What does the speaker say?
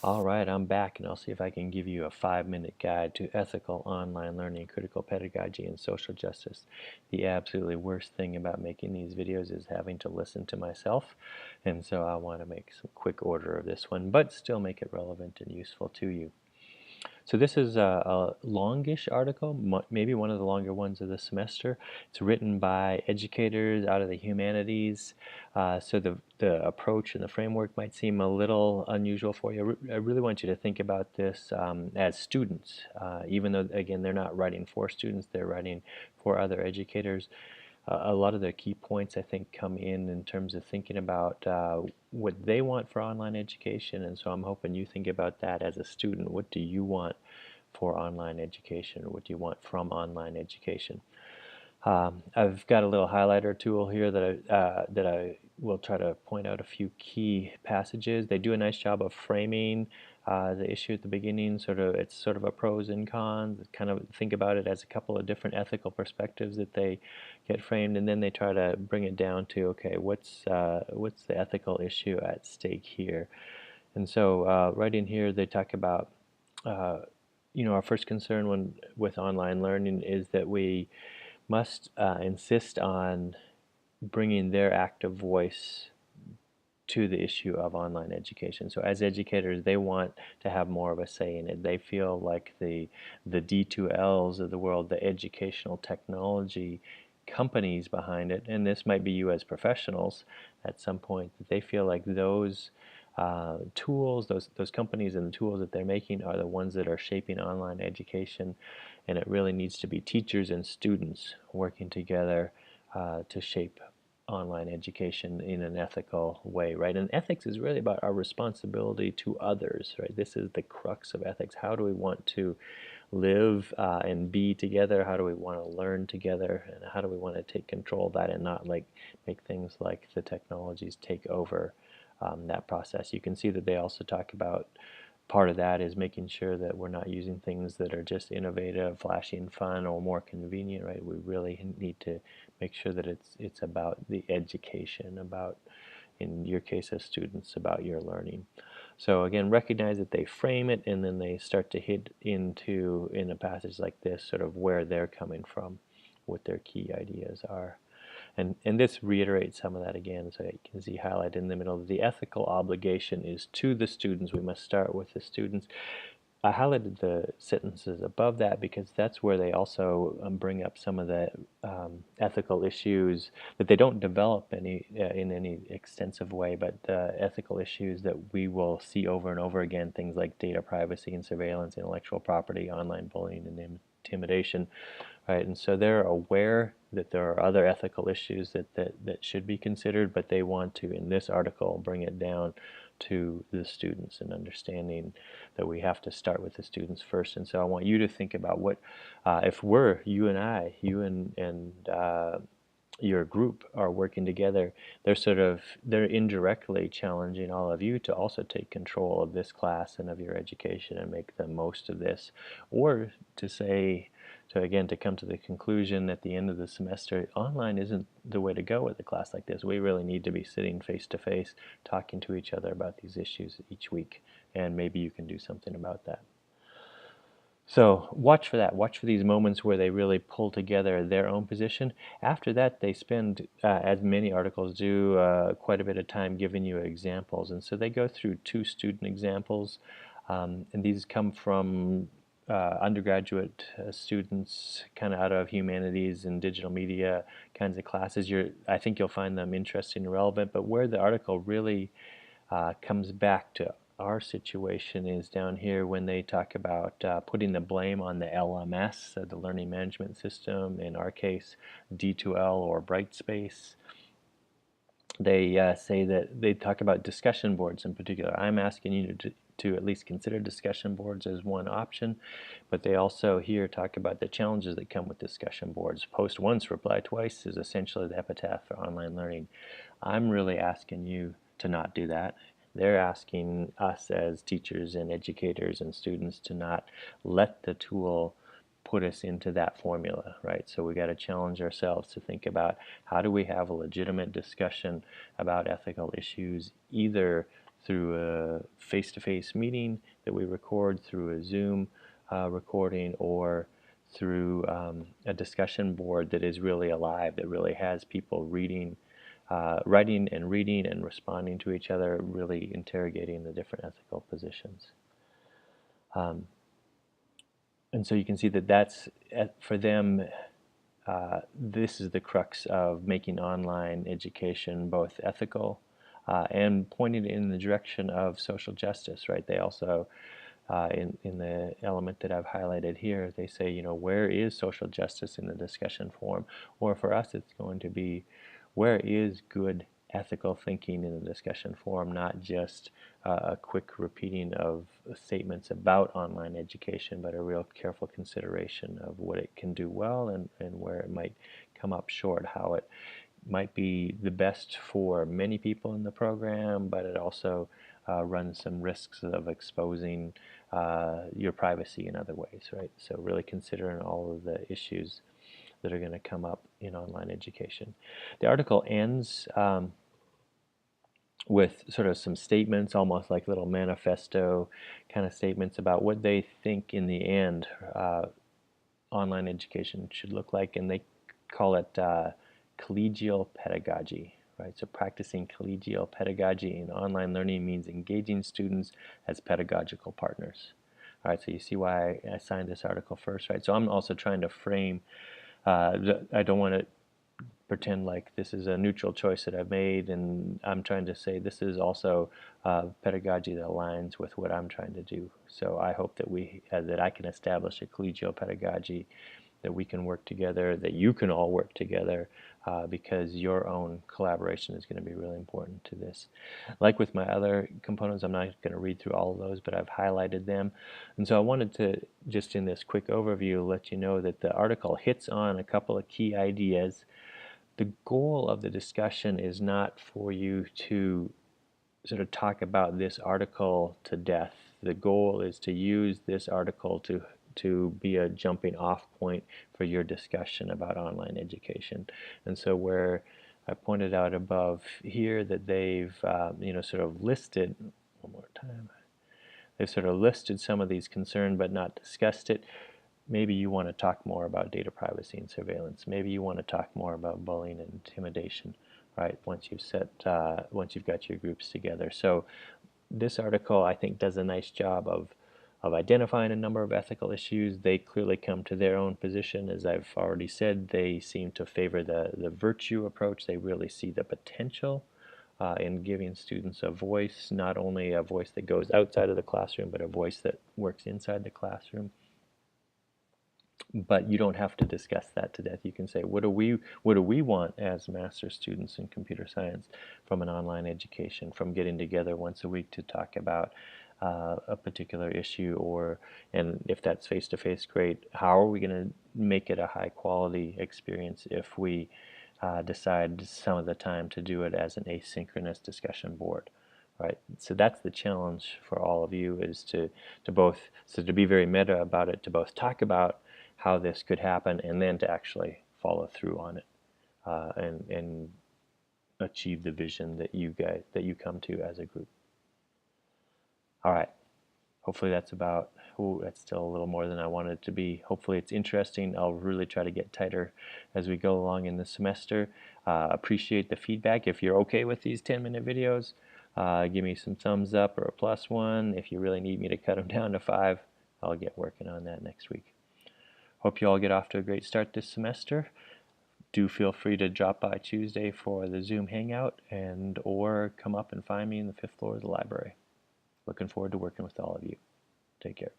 All right, I'm back and I'll see if I can give you a 5-minute guide to ethical online learning, critical pedagogy, and social justice. The absolutely worst thing about making these videos is having to listen to myself, and so I want to make some quick order of this one, but still make it relevant and useful to you. So this is a longish article, maybe one of the longer ones of the semester. It's written by educators out of the humanities, so the approach and the framework might seem a little unusual for you. I really want you to think about this as students, even though, again, they're not writing for students, they're writing for other educators. A lot of the key points I think come in terms of thinking about what they want for online education, and so I'm hoping you think about that as a student. What do you want for online education, or what do you want from online education? I've got a little highlighter tool here that I will try to point out a few key passages. They do a nice job of framing the issue at the beginning. It's sort of a pros and cons. Kind of think about it as a couple of different ethical perspectives that they get framed, and then they try to bring it down to, okay, what's the ethical issue at stake here? And so right in here they talk about our first concern with online learning is that we must insist on bringing their active voice to the issue of online education. So as educators, they want to have more of a say in it. They feel like the D2Ls of the world, the educational technology companies behind it, and this might be you as professionals at some point, that they feel like those tools, those companies and the tools that they're making are the ones that are shaping online education, and it really needs to be teachers and students working together to shape online education in an ethical way, right? And ethics is really about our responsibility to others, right? This is the crux of ethics. How do we want to live and be together? How do we want to learn together? And how do we want to take control of that and not make things like the technologies take over that process? You can see that they also talk about part of that is making sure that we're not using things that are just innovative, flashy, and fun, or more convenient, right? We really need to make sure that it's about the education, about, in your case as students, about your learning. So again, recognize that they frame it, and then they start to hit into, in a passage like this, sort of where they're coming from, what their key ideas are. And this reiterates some of that again, so you can see highlighted in the middle. The ethical obligation is to the students. We must start with the students. I highlighted the sentences above that because that's where they also bring up some of the ethical issues that they don't develop in any extensive way, but the ethical issues that we will see over and over again, things like data privacy and surveillance, intellectual property, online bullying and intimidation, right? And so they're aware that there are other ethical issues that should be considered, but they want to, in this article, bring it down to the students and understanding that we have to start with the students first. And so I want you to think about what, if you and your group are working together, they're indirectly challenging all of you to also take control of this class and of your education and make the most of this, or to say, to come to the conclusion at the end of the semester, online isn't the way to go with a class like this. We really need to be sitting face to face, talking to each other about these issues each week, and maybe you can do something about that. So watch for that. Watch for these moments where they really pull together their own position. After that, they spend, as many articles do, quite a bit of time giving you examples. And so they go through 2 student examples, and these come from undergraduate students kind of out of humanities and digital media kinds of classes. I think you'll find them interesting and relevant, but where the article really comes back to our situation is down here when they talk about putting the blame on the LMS, the Learning Management System, in our case D2L or Brightspace. They say that they talk about discussion boards in particular. I'm asking you to at least consider discussion boards as one option, but they also here talk about the challenges that come with discussion boards. Post once, reply twice is essentially the epitaph for online learning. I'm really asking you to not do that. They're asking us as teachers and educators and students to not let the tool put us into that formula, right? So we got to challenge ourselves to think about how do we have a legitimate discussion about ethical issues, either through a face-to-face meeting that we record, through a Zoom recording, or through a discussion board that is really alive, that really has people reading, writing and reading and responding to each other, really interrogating the different ethical positions. And so you can see that that's, for them, this is the crux of making online education both ethical and pointing in the direction of social justice, right? They also, in the element that I've highlighted here, they say, you know, where is social justice in the discussion forum? Or for us, it's going to be, where is good ethical thinking in the discussion forum, not just a quick repeating of statements about online education, but a real careful consideration of what it can do well and where it might come up short, how it might be the best for many people in the program, but it also runs some risks of exposing your privacy in other ways, right? So really considering all of the issues that are going to come up in online education. The article ends with sort of some statements, almost like little manifesto kind of statements about what they think in the end online education should look like, and they call it collegial pedagogy, right? So practicing collegial pedagogy in online learning means engaging students as pedagogical partners. All right, so you see why I signed this article first, right? So I'm also trying to frame, I don't want to pretend like this is a neutral choice that I've made, and I'm trying to say this is also pedagogy that aligns with what I'm trying to do. So I hope that that I can establish a collegial pedagogy, that we can work together, that you can all work together, because your own collaboration is going to be really important to this. Like with my other components, I'm not going to read through all of those, but I've highlighted them. And so I wanted to, just in this quick overview, let you know that the article hits on a couple of key ideas. The goal of the discussion is not for you to sort of talk about this article to death. The goal is to use this article to be a jumping off point for your discussion about online education. And so where I pointed out above here that they've sort of listed, one more time, they've sort of listed some of these concerns but not discussed it. Maybe you want to talk more about data privacy and surveillance. Maybe you want to talk more about bullying and intimidation, right? Once you've got your groups together. So this article, I think, does a nice job of identifying a number of ethical issues. They clearly come to their own position. As I've already said, they seem to favor the virtue approach. They really see the potential in giving students a voice, not only a voice that goes outside of the classroom, but a voice that works inside the classroom. But you don't have to discuss that to death. You can say, what do we want as master's students in computer science from an online education, from getting together once a week to talk about a particular issue, and if that's face-to-face, great. How are we going to make it a high-quality experience if we decide some of the time to do it as an asynchronous discussion board? Right, so that's the challenge for all of you, is to be very meta about it, to both talk about how this could happen and then to actually follow through on it and achieve the vision that you come to as a group. All right, hopefully that's that's still a little more than I wanted it to be. Hopefully it's interesting. I'll really try to get tighter as we go along in the semester. Appreciate the feedback. If you're okay with these 10-minute videos, give me some thumbs up or a +1. If you really need me to cut them down to 5, I'll get working on that next week. Hope you all get off to a great start this semester. Do feel free to drop by Tuesday for the Zoom Hangout or come up and find me in the 5th floor of the library. Looking forward to working with all of you. Take care.